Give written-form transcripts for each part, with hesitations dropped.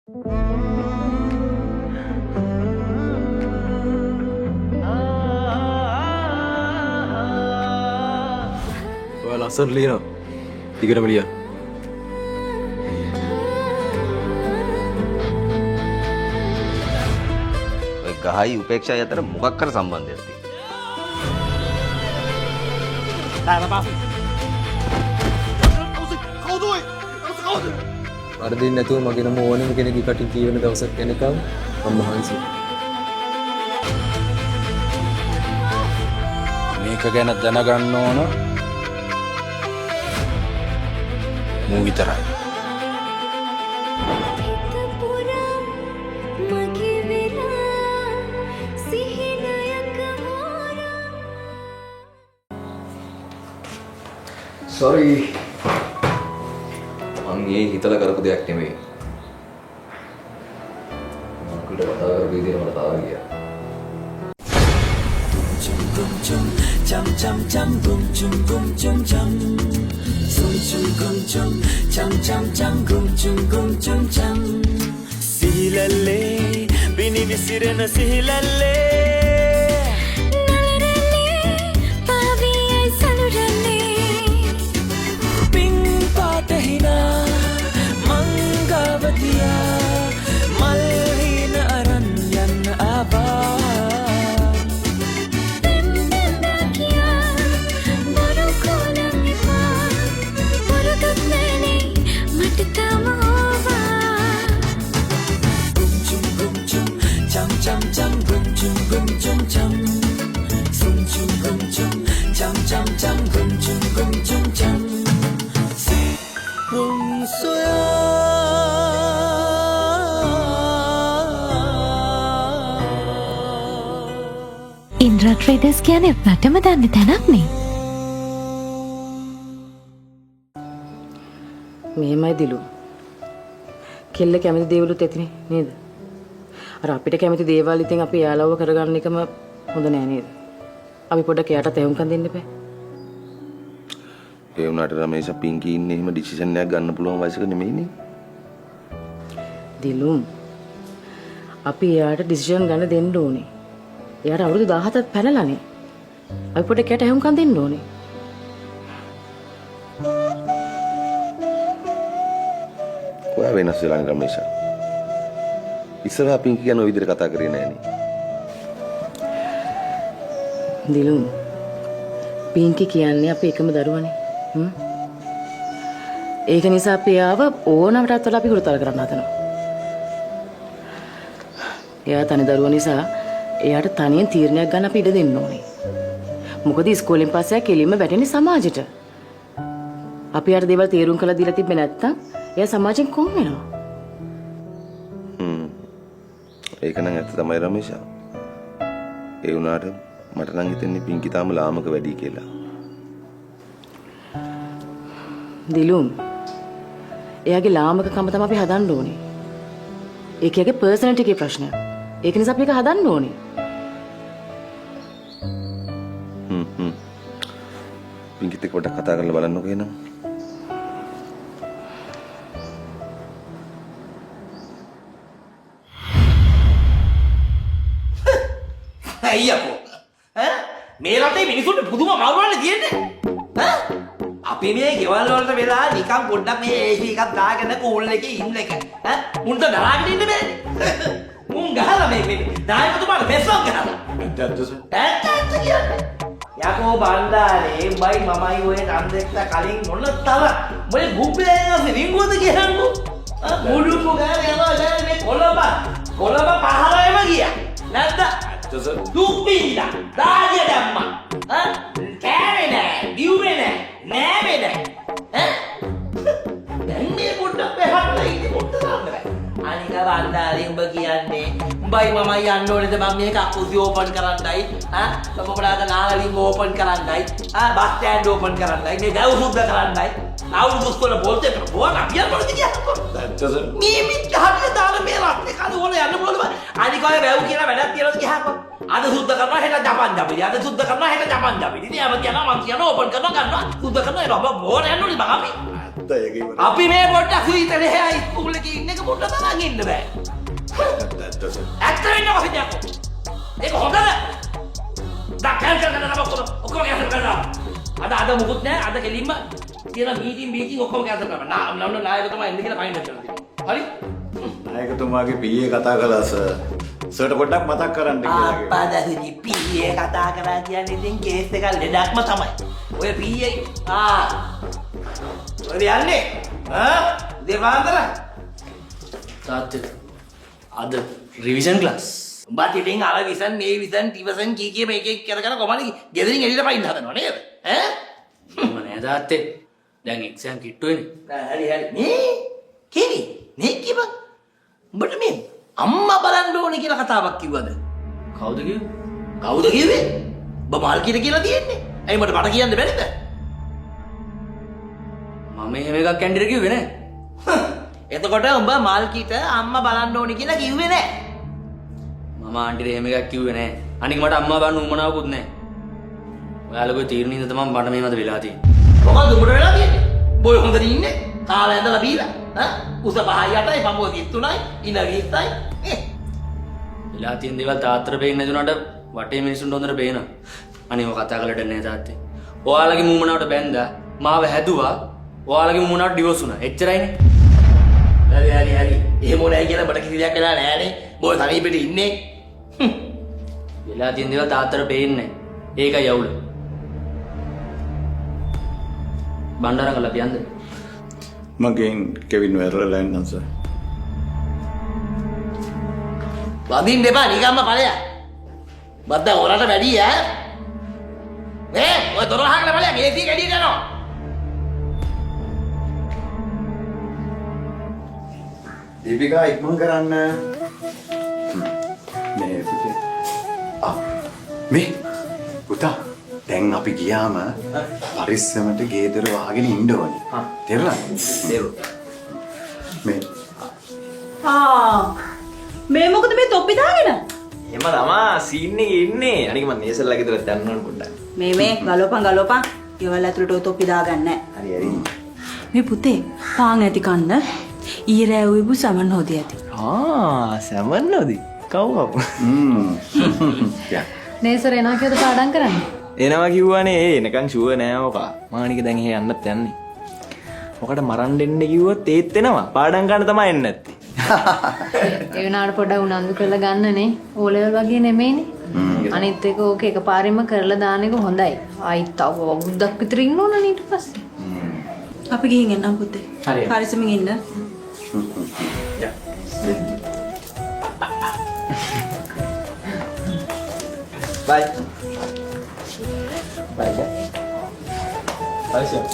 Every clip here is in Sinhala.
ඔයාලා ලස්සනට ලියනවා. ටිකටම ලියන්න. ඔය ගහයි උපේක්ෂායි අතර මොකක් කර සම්බන්ධයක් තියෙනවා? වරදින් නැතුව මගේ නම ඕනම කෙනෙක්ගේ කටින් කියවෙන දවසක් එනකම් මම මහන්සි. මේක ගැන දැනගන්න ඕන මූ විතරයි. සෝරි. මං ඒ හිතලා කරපු දෙයක් නෙමෙයි. මං කඩ කතා කරපු විදිහ මට තාම ගියා. chum chum chum boom chum boom chum chum chum chum gum chum chum chum chum gum chum chum sihilalle bini visirena sihilalle nalaralle paviye sanuralle ping patahina mangavatiya malhina aran yanna aba chum chum chum gum chum chum chum sum chum gum chum chum gum chum chum si rum soya Indra traders කියන්නේ රටම දන්න තැනක් නේ. මෙහෙමයි දිලු. කෙල්ල කැමති දේවලුත් ඇතිනේ නේද? අර අපිට කැමති දේවල් ඉතින් අපි යාළුවව කරගන්න එකම හොඳ නෑ නේද? අපි පොඩ්ඩක් එයාට තැවුම්කම් දෙන්න එපා. ඒ වුණාට රමේෂ පින්කි ඉන්නේ එහෙම ඩිසිෂන් එකක් ගන්න පුළුවන් වයසක නෙමෙයිනේ. දිලු. අපි එයාට ඩිසිෂන් ගන්න දෙන්න ඕනේ. එයාට අවුරුදු 17ක් පැනලානේ. අපි පොඩ්ඩක් එයාට තැවුම්කම් දෙන්න ඕනේ. ඔයා වෙනස් වෙලා නේ රමේෂ. ඉස්සරහා පින්කි ගැන ඔය විදිහට කතා කරේ නෑනේ. දිලු. පින්කි කියන්නේ අපේ එකම දරුවනේ. ඒක නිසා අපි ආව ඕනමටත් වඩා අපි හුරුතල් කරන්න හදනවා. එයා තනි දරුවා නිසා එයාට තනියෙන් තීරණයක් ගන්න අපි ඉඩ දෙන්න ඕනේ. මොකද ඉස්කෝලෙන් පස්සේ කෙලින්ම වැටෙන්නේ සමාජෙට. අපි යාට දේවල් තීරුම් කරලා දීලා තිබ්බේ නැත්තම් එයා සමාජෙන් කොම් වෙනවා. ඒක නම් ඇත්ත තමයි රමේෂ. ඒ වුණාට මට නම් හිතෙන්නේ පින්කි තාම ලාමක වැඩි කියලා. දිලුම්. එයාගේ ලාමකකම තමයි අපි හදන්න ඕනේ. ඒක එයාගේ පර්සනැලිටි එකේ ප්‍රශ්නයක්. ඒක නිසා අපි ඒක හදන්න ඕනේ. පින්කිත් එක්ක පොඩ්ඩක් කතා කරලා බලන්නකෝ එහෙනම්. අයියකෝ ඈ මේ රටේ මිනිසුන්ට පුදුම මාරුවන්නේ තියෙන්නේ ඈ අපි මේ ගෙවල් වලට වෙලා නිකන් පොඩ්ඩක් මේ AC එකක් දාගෙන කූල් එකේ ඉන්න එක ඈ මුන්ට දරාගෙන ඉන්න බෑනේ මුන් ගහලා මේ නායකතුමාට මෙස්සක් ගහලා ඇත්තද කියන්නේ යකෝ බණ්ඩාරේ බයි මමයි ඔය නම් දෙක්ක කලින් මොන තව මොලේ බුබ්බේ රින්ගුවද කියන්නකෝ මුඩුකෝ ගානේ යනවා දැන් මේ කොළඹ පහරෙම ගියා නැද්ද දුප්පින්දා රාජ්‍ය දැම්මා කෑවේ නෑ දියුවේ නෑ නෑ දැන් මේ පොඩ්ඩක් බහලා ඉන්නේ පොඩ්ඩක් දාන්න අනික වන්දාලේ උඹ කියන්නේ උඹයි මමයි යන්න ඕනේද මම මේක අකුසි ඕපන් කරන්නයි මොකටද නාගලින් ඕපන් කරන්නයි බස් ස්ටෑන්ඩ් ඕපන් කරන්නයි මේ ගව සුද්ධ කරන්නයි අවුරුදු ස්කෝල බෝල්තේ බෝන අපි යන්න ඕනේද කියන්නකෝ මේ මිත්‍යාවේ දාලා මේ රටේ කන වල යන්න පුළුවන් අනික ඔය වැව් කියලා වැඩක් තියනොත් කියහකෝ අද සුද්ධ කරනවා හෙට ජපන් ජපිලි අද සුද්ධ කරනවා හෙට ජපන් ජපිලි ඉතින් අප කියනවා මං කියනවා ඕපන් කරනවා ගන්නවා සුද්ධ කරනවා ඒක බෝන යන්න ඕනේ බං අපි පුතා ඒක ඉවරයි. අපි මේ පොඩ්ඩක් සුවිතරේ හැ ඉස්කෝල් එකේ ඉන්න එක පොඩ්ඩක් තරන් ඉන්න බෑ. ඇත්ත වෙන්න කොහෙද යකෝ? ඒක හොඳද? දැන් කැන්සල් කරන්න ඔක්කොම කැන්සල් කරනවා. අද මොකුත් නැහැ. අද කෙලින්ම තියෙන මීටින් ඔක්කොම කැන්සල් කරනවා. නම නායකතුමා එන්න කියලා ෆයින් කරලා තියෙනවා. හරි? නායකතුමාගේ පීයේ කතා කළා සර්. සර්ට පොඩ්ඩක් මතක් කරන්න කියලා. අප්පාදසුනි පීයේ කතා කරා කියන්නේ ඉතින් කේස් එක ලෙඩක්ම තමයි. ඔය පීයේ ඔය යන්නේ දෙපාන්දර තාත්තේ අද රිවිෂන් ක්ලාස් උඹත් ඉතින් අර විසන් මේ විසන් ටිවසන් කී මේක කර කොහමද ගෙදරින් එළියට පයින් හදනව නේද ඈ මම නෑ තාත්තේ දැන් එක්සෑම් කිට්ටු වෙන්නේ හරි නේ කිවි නේ කිව්ව උඹට මේ අම්මා බලන්න ඕනේ කියලා කතාවක් කිව්වද කවුද කිව්වේ කවුද කිව්වේ ඔබ මාල්කිට කියලා තියෙන්නේ ඇයි මට කියන්න බැරිද මම එහෙම එකක් කැන්ඩිට කිව්වේ නෑ එතකොට උඹ මල්කිට අම්මා බලන්න ඕනේ කියලා කිව්වේ නෑ මම ආන්ටිට එහෙම එකක් කිව්වේ නෑ අනික මට අම්මා බලන්න උවමනාවකුත් නෑ ඔයාලගේ තීරණින්ද තමයි මට මේ මත වෙලා තියෙන්නේ මොකද උඹට වෙලා තියෙන්නේ බොය හොඳට ඉන්නේ කාලා ඇඳලා බීලා උස 5යි 8යි පඹුව 33යි ඉන 20යි වෙලා තියෙන දේවල් තාත්තට පේන්නේ නැතුණාට වටේ මිනිස්සුන්ට හොඳට පේනවා අනේ ඔය කතා කළට නෑ තාත්තේ ඔයාලගේ මුමනාවට බැන්දා මාව හැදුවා ඔයාලගේ මුමනාවට ඩිවෝස් වුණා එච්චරයිනේ හරි එහෙම නෑ කියලා මට කිසි දෙයක් වෙලා නෑනේ බොය සනීපෙට ඉන්නේ වෙලා තියෙන දේවල් තාත්තට පේන්නේ ඒකයි අවුල බණ්ඩාර කළා පියන්ද මගෙන් කෙවින් වැරලා ඉන්නම් සර්. වදින්න එපා නිකම්ම ඵලයක් බද්දා ඔයාලට වැඩි ඈ නේ ඔය දොර වහගෙන ඵලයක් ඒසි කැඩියට යනවා දීපිකා ඉක්මන් කරන්න. මේ පුතේ. මේ පුතා දැන් අපි ගියාම පරිස්සමට ගේදර වහගෙන ඉන්න ඕනේ. තේරුණාද? මේ මේ මොකද මේ තොප්පි දාගෙන? එහෙම ළමා සීන් එකේ ඉන්නේ. අනික මම නේසල්ලා ගෙදරට යන්න ඕන පොඩ්ඩක්. මේ ගලෝපන්. ගෙවල් ඇතුළට ඔය තොප්පි දාගන්නේ නැහැ. හරි. මේ පුතේ පාන් ඇති කන්න ඊරෑ උයපු සමන් හොදි ඇති. සැමන් නොදී. කවුව? නේසර එනවා කියද පාඩම් කරන්න? එනවා කිව්වනේ එනකන් ෂුවර් නෑ ඔකා. මානික දැන් එහෙ යන්නත් යන්නේ. මොකට මරන් දෙන්න කිව්වොත් ඒත් එනවා. පාඩම් ගන්න තමයි එන්නේ නැත්තේ. ඒ වුණාට පොඩ්ඩක් උනන්දු කරලා ගන්නනේ. ඕ ලෙවල් වගේ නෙමෙයිනේ. අනිත් එක ඕක එකපාරෙම කරලා දාන එක හොඳයි. ආයිත් තව අවුරුද්දක් විතර ඉන්න ඕනනේ ඊට පස්සේ. අපි ගිහින් එන්නම් පුතේ. හරි. පරිස්සමින් ඉන්න. බයි. බයි. බයි සර්.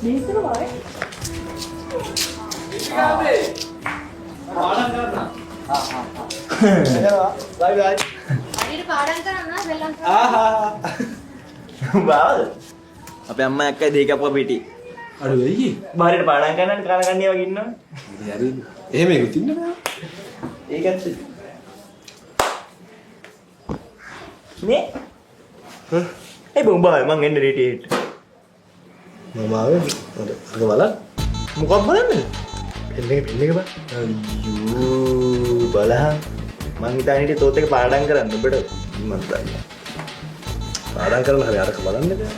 නේසර වායි. පාඩම් කරන්න බයි බයි. හරියට පාඩම් කරන්න වෙලන් බාවද? අපේ අම්මා එක්කයි දෙක අපුව පිටි. අර වෙයි. බාහිරට පාඩම් කරන්න කනගන්නේ වගේ ඉන්නවා. හරි. එහෙම ඒකුත් ඉන්න බෑ. ඒකත් නේ ඒ බොම්බාවේ මං එන්න රෙඩියට මම ආවේ අර බලන්න. මොකක් බලන්නේ? පෙන්නේ බා. අයියෝ බලහන් මං හිතාන හිටියේ තෝත් එක පාඩම් කරන්න ඔබට මන් දන්නවා පාඩම් කරලා හරි අරක බලන්න බෑ.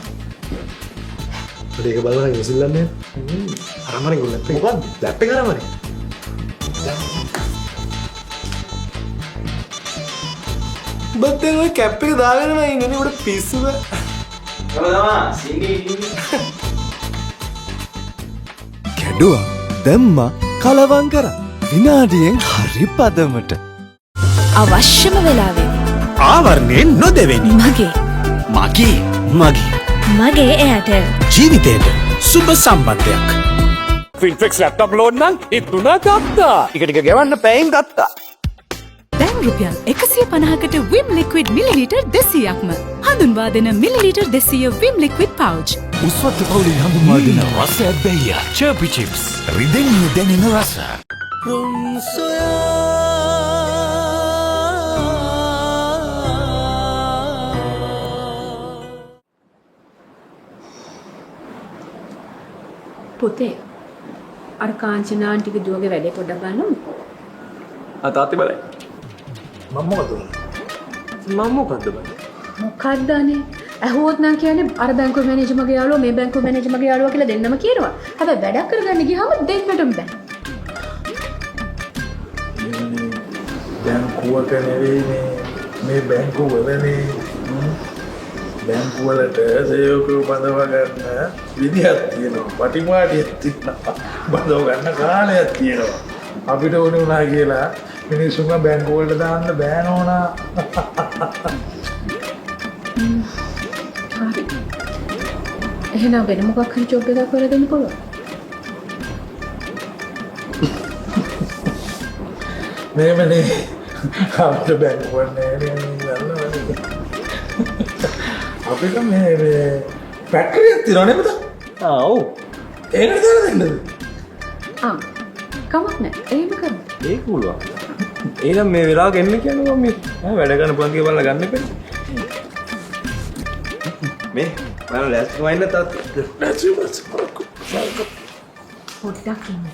ඒක බලලා ඉසිල්ලන්නේ. අරමරේ ගොල්ලත්. මොකක්ද? ලැප් එක අරමරේ. බද්දෙන් ඔය කැප් එක දාගෙනම ඉන්නේ උඩ පිස්සුද? කොහොමද සිංගේ ඉන්නේ කැඩුවා දැම්මා කලවම් කරා විනාඩියෙන් හරි පදමට අවශ්‍යම වෙලාවෙදී ආවරණයෙන් නොදෙවෙනි මගේ එයාටෙල් ජීවිතයට සුබ සම්බන්ධයක් ෆිල්ෆෙක්ස් ලැප්ටොප් ලෝඩ් නම් ඉතුණා ගත්තා ටික ගෙවන්න පැයෙන් ගත්තා දැන් රුපියල් 150කට විම් ලික්විඩ් මිලිලීටර් 200ක්ම හඳුන්වා දෙන මිලිලීටර් 200 විම් ලික්විඩ් පවුච් උස්වත්ත පවුලේ හඳුන්වා දෙන රසයක් බැහැ චර්පි චිප්ස් රිදෙන්නේ දැනෙන රස පුතේ අර කාංචනා ආන්ටිගේ දුවගේ වැඩේ පොඩ්ඩක් බලන්න. තාත්තේ බලයි. මම මොකද උනේ? මම මොකද්ද බලන්නේ? මොකක්ද අනේ? ඇහුවොත් නම් කියන්නේ අර බැංකුවේ මැනේජර් මගේ යාළුවා මේ බැංකුවේ මැනේජර් මගේ යාළුවා කියලා දෙන්නම කියනවා. හැබැයි වැඩක් කරගන්න ගියාම දෙන්නටම බෑ. බැංකුවක නෙවෙයිනේ මේ බැංකුව වලනේ. බැංකුව වලට සේවකව බඳව ගන්න විදිහක් තියෙනවා. පටිමාටියක් තියෙනවා. බඳව ගන්න කාලයක් තියෙනවා. අපිට ඕනේ වුණා කියලා මිනිස්සුන්ව බැංකුව වලට දාන්න බෑ නෝනා. හරි. එහෙනම් වෙන මොකක් හරි ජොබ් එකක් කරලා දෙන්න පුළුවන්. මේමනේ අපිට බැංකුව නෑනේ යන්නවනේ. අපිට මේ ෆැක්ටරියක් තියෙනවා නේද? ඔව්. ඒකට දාලා දෙන්නද? කමක් නැහැ. එහෙම කරමු. ඒක පුළුවන්. එහෙනම් මේ වෙලාවක එන්න කියන්නේ මම වැඩ ගන්න පන්තිය බලලා ගන්න එපා. මේ මම ලෑස්ති වයින් තාත් පොඩ්ඩක් ඉන්න.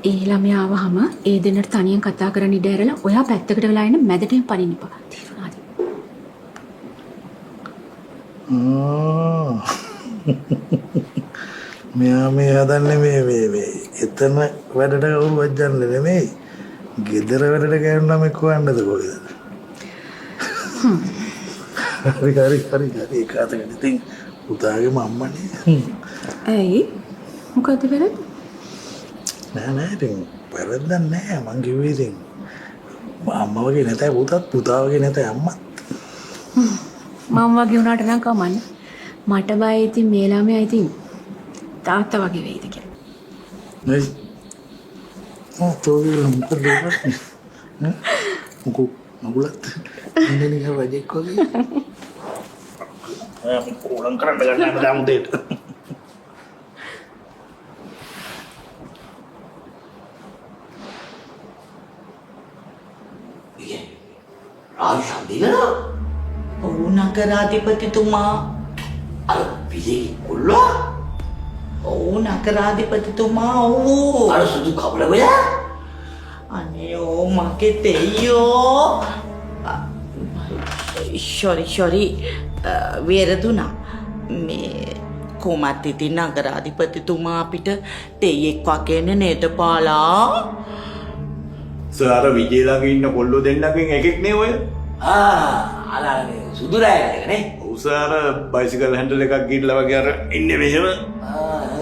ඒ ළමයා ආවහම ඒ දෙන්නට තනියෙන් කතා කරන්න ඉඩ ඇරලා ඔයා පැත්තකට වෙලා ඉන්න මැදටම පනින්න එපා. තේරුණාද? මෙයා මේ හදන්නේ මේ එතන වැඩට කවුරුවත් යන්නේ නෙමෙයි. ගෙදර වැඩට ගෑනුනා මේ කොහන්නද කොහෙද? හරි ඒක අතකට ඉතින් පුතාගේ මම්මනේ. ඇයි? මොකද වෙලද? නෑ ඉතින් වැරද්දක් නෑ මං කිව්වේ ඉතින් අම්මා වගේ නැතයි පුතා වගේ නැතයි අම්මා. මම වගේ වුණාට නම් කමන්නේ. මට බයයි ඉතින් මේ ළමයා ඉතින් තාත්තා වගේ වෙයිද කියලා. නෑ. තෝවිල මොකද කරන්නේ? මොකෝ මගුලත් ඉන්නේ නිකන් රජෙක් වගේ. අපි කොලම් කරන්න ගන්න දාමු දෙයට. ආශාදීලා නගරාධිපතිතුමා අර පිළිගි කොල්ලා නගරාධිපතිතුමා ඕ අර සුදු කබල වෙලා අනේ ඕ මගේ දෙයියෝ ෂොරි වේරදුනා මේ කොමත් ඉතින් නගරාධිපතිතුමා අපිට දෙයියෙක් වගේනේ නේද පාලා සර් විජේ ළඟ ඉන්න කොල්ලෝ දෙන්නකින් එකෙක් නේ ඔය. අර සුදු රෑනේ නේ. ඔව් සර් බයිසිකල් හැන්ඩල් එකක් ගිහිල්ලා වගේ අර ඉන්නේ මෙහෙම.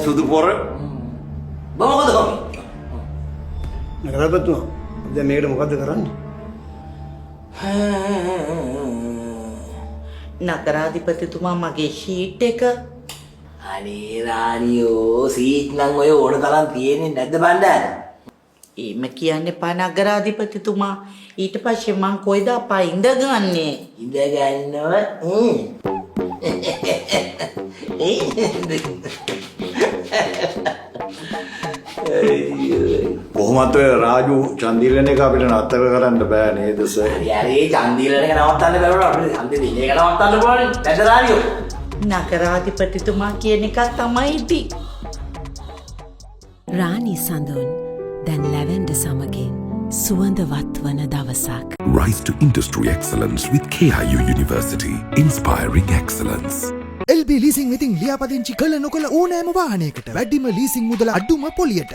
සුදු පොර. මොකද කොහොමද? නගරපතිතුමා දැන් මේකට මොකද්ද කරන්නේ? නගරාධිපතිතුමා මගේ ෂීට් එක අනේ රානියෝ සීට් නම් ඔය ඕන තරම් තියෙන්නේ නැද්ද බණ්ඩාර? එහෙම කියන්න එපා නගරාධිපතිතුමා. ඊට පස්සේ මං කොයිද අපා ඉඳගන්නේ? ඉඳගන්නව කොහොමත් ඔය රාජු චන්දිරන් එක අපිට නතර කරන්න බෑ නේද සර්? යාරේ චන්දිරන් එක නවත්තන්න බැරුණා අපිට ඡන්දෙ දෙන එක නවත්තන්න පුළුවන්. නැද රානියෝ? නගරාධිපතිතුමා කියන එක තමයි ඉතින්. රාණි සඳුන් දැන් ලැවෙන්ඩ සමගින් සුවඳවත් වන දවසක්. Rise to industry excellence with KIU University, inspiring excellence. LB leasing වෙතින් ලියාපදිංචි කළ නොකළ ඕනෑම වාහනයකට වැඩිම ලීසින් මුදල අඩුම පොලියට.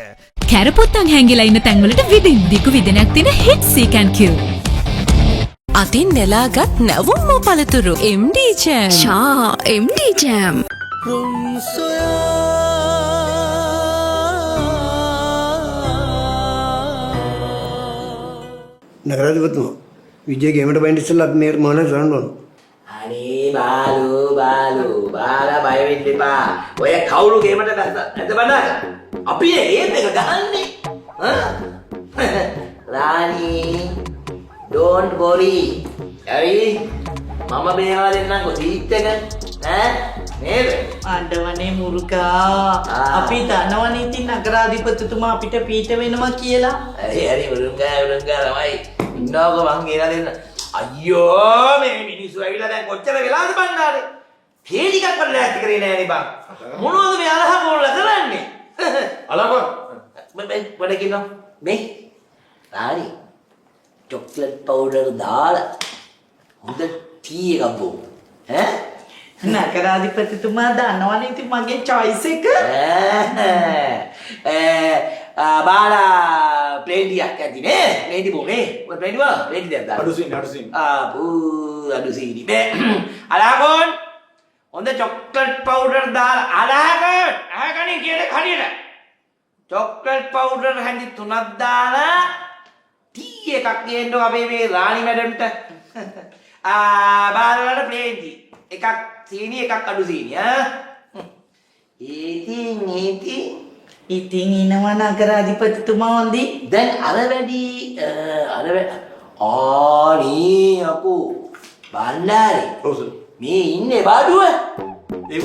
කැරපොත්තන් හැංගිලා ඉන්න තැන්වලට විදින් දිගු විදිනක් තියෙන හිට් සීකන් කියු. අතින් නෙලාගත් නැවුම් පළතුරු MD ජෑම්. MD jam. නගරාධිපතිතුමා විජේ ගේමට බයින්ඩ් ඉස්සෙල්ලා අපි මේකට මොනවද කරන්න ඕන? අනේ බාලු බාලා බය වෙන්න එපා. ඔය කවුරු ගේමට නැද්ද බණ්ඩාර? අපි ඒත් එක ගහන්නේ. Rani don't worry. හරි මම බේරලා දෙන්නම්කෝ සීට් එක. නේද? අඬවනේ මුරුකා. අපි දන්නවනේ ඉතින් නගරාධිපතිතුමා අපිට පීඨ වෙනවා කියලා. හරි උරුංගා ළමයි. ඉන්නවක මං කියලා දෙන්න. අයියෝ මේ මිනිස්සු ඇවිල්ලා දැන් කොච්චර වෙලාද බණ්ඩාරේ? හේලිකක් වල ඇති කරේ නෑනේ බං. මොනවද මේ අලහ කොල්ල කරන්නේ? අලකෝ වැඩ කියනවා. මේ රාණි චොක්ලට් පවුඩර් දාලා හොඳ ටී එකක් බෝ. ඈ නගරාධිපතිතුමා දන්නවනේ ඉතින් මගේ choice එක. බාලා ප්ලේන්ඩියක් ඇතිනේ. ප්ලේන්ඩි බෝනේ. ඔය ප්ලේන්ඩි බා ප්ලේන්ඩි දෙයක් දාන්න. අඩුසින්. අඩුසිනි. අලාගොන් හොඳ චොක්ලට් පවුඩර් දාලා අලාගොන් අහගනි කියන හරියට. චොක්ලට් පවුඩර් හැඳි 3ක් දාලා ටී එකක් ගේන්න අපේ මේ රාණි මැඩම්ට. බාලට ප්ලේන්ඩි එකක් සීනි එකක් අඩු සීනි ඉතින් ඉනවා නගරාධිපතිතුමා හොඳි. දැන් අර වැඩි ආනී අකෝ බණ්ඩාරේ මේ ඉන්නේ බඩුව ඒ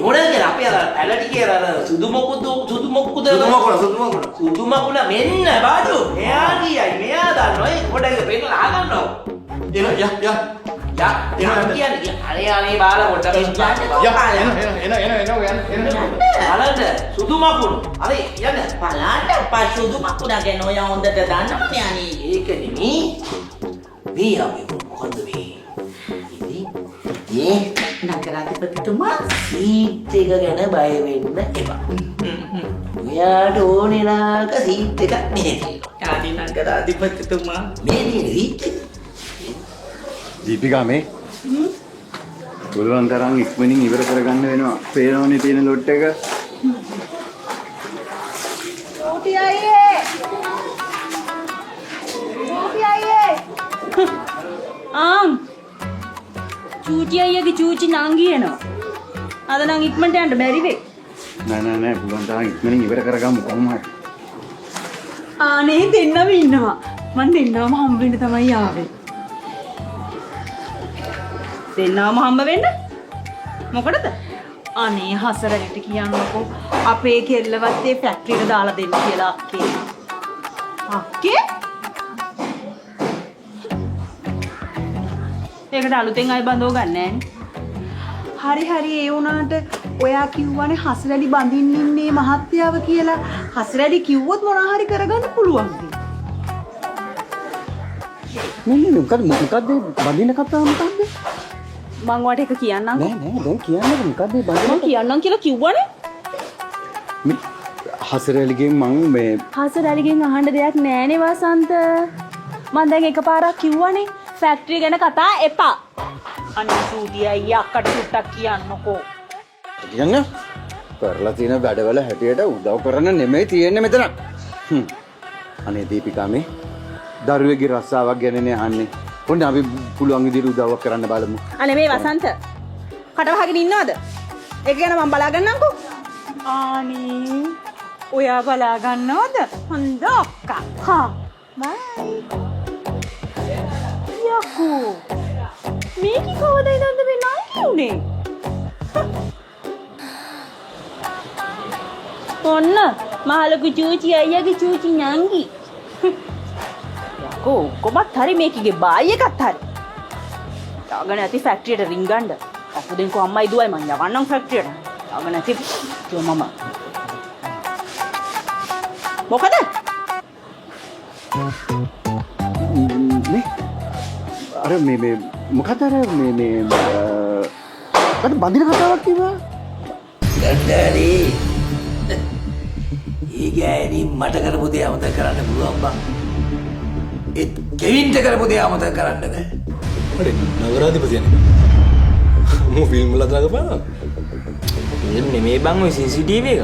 වුණා අපේ අර පැලටි කියලා අර සුදු මොකුද මෙන්න බඩු මෙයා කියයි මෙයා දන්නවා ඒ පොඩ්ඩක් පෙන්නලා ආගන්නවා අනේ බාලා පොඩ්ඩක් බලන්න සුදු මකුණු අනේ යන්න බලන්න සුදු මකුණ ගැන ඔය හොඳට දන්නවනේ අනේ. ඒක නෙමෙයි මේ අපි මොකද්ද මේ ඉතින් නගරාධිපතිතුමා සීට් එක ගැන බය වෙන්න එපා. ඔයාට ඕනෙලාක සීට් එකක් මෙහෙ තියෙනවා. ආදී නගරාධිපතිතුමා මේ තියෙන සීට් එක දීපිකා මේ පුළුවන් තරම් ඉක්මනින් ඉවර කරගන්න වෙනවා. පේනවනේ තියෙන ලොට් එක. චූටි අයියේ චූටි අයියගේ චූචි නංගි එනවා. අද නම් ඉක්මනට යන්න බැරි වෙයි. නෑ පුළුවන් තරම් ඉක්මනින් ඉවර කරගමු කොහොම හරි. ආනේ දෙන්නම ඉන්නවා. මං දෙන්නම හම්බ වෙන්න තමයි ආවේ. දෙන්නම හම්බ වෙන්න? මොකටද? අනේ හසරට කියන්නකෝ අපේ කෙල්ලවත් ඒ ෆැක්ටරියට දාලා දෙන්න කියලා අක්කේ. අක්කේ? ඒකට අලුතෙන් අය බඳව ගන්නෑ නේ. හරි ඒ වුණාට ඔයා කිව්වනේ හසරලි බඳින්න ඉන්නේ මහත්යාව කියලා. හසරලි කිව්වොත් මොනවා හරි කරගන්න පුළුවන්. මොකද්ද බඳින කතාව මොකද්ද? මං වට එක කියන්නම්. නෑ දැන් කියන්නකො මොකද්ද බඳින? මං කියන්නම් කියලා කිව්වනේ. මේ හසරලිගෙන් මං මේ හසරලිගෙන් අහන්න දෙයක් නෑනේ වසන්ත. මං දැන් එකපාරක් කිව්වනේ ෆැක්ටරි ගැන කතා එපා. අනේ සූටි අයියා අක්කට සුට්ටක් කියන්නකෝ. කියන්නේ කරලා තියෙන වැඩවල හැටියට උදව් කරන්න නෙමෙයි තියෙන්නේ මෙතන. අනේ දීපිකා මේ දරුවෙගේ රස්සාවක් ගැනනේ අහන්නේ. ඔන්න අපි පුළුවන් විදිහට උදව්වක් කරන්න බලමු. අනේ මේ වසන්ත කට වහගෙන ඉන්නවද? ඒක ගැන මම බලා ගන්නම්කෝ. අනේ ඔයා බලා ගන්නවද? හොඳ අක්කා. හා බයි. යකෝ මේක කවදද ඉඳන්ද මේ නංගි උනේ? ඔන්න මහලු චූචි අයියාගේ චූචි නංගි. යකෝ කොමත් හරි මේකගේ බායි එකත් හරි. යාගෙන ඇති ෆැක්ටරියට රින් ගන්න. අපු දෙන්කෝ අම්මයි දුවයි මං යවන්නම් ෆැක්ටරියට. යාගෙන ඇති මම. මොකද? අර මේ මොකද අර මේ අර බඳින කතාවක් කිව්වා. ගණ්ඩාරි ඊගෑනි මට කරපු දේ අමතක කරන්න පුළුවන් බං. ඒත් කෙවින්ට කරපු දේ අමතක කරන්න බෑ. අර නගරාධිපතියනේ. මම ෆිල්ම් වල දාගපා. නෙමෙයි බං ඔය CCTV එක.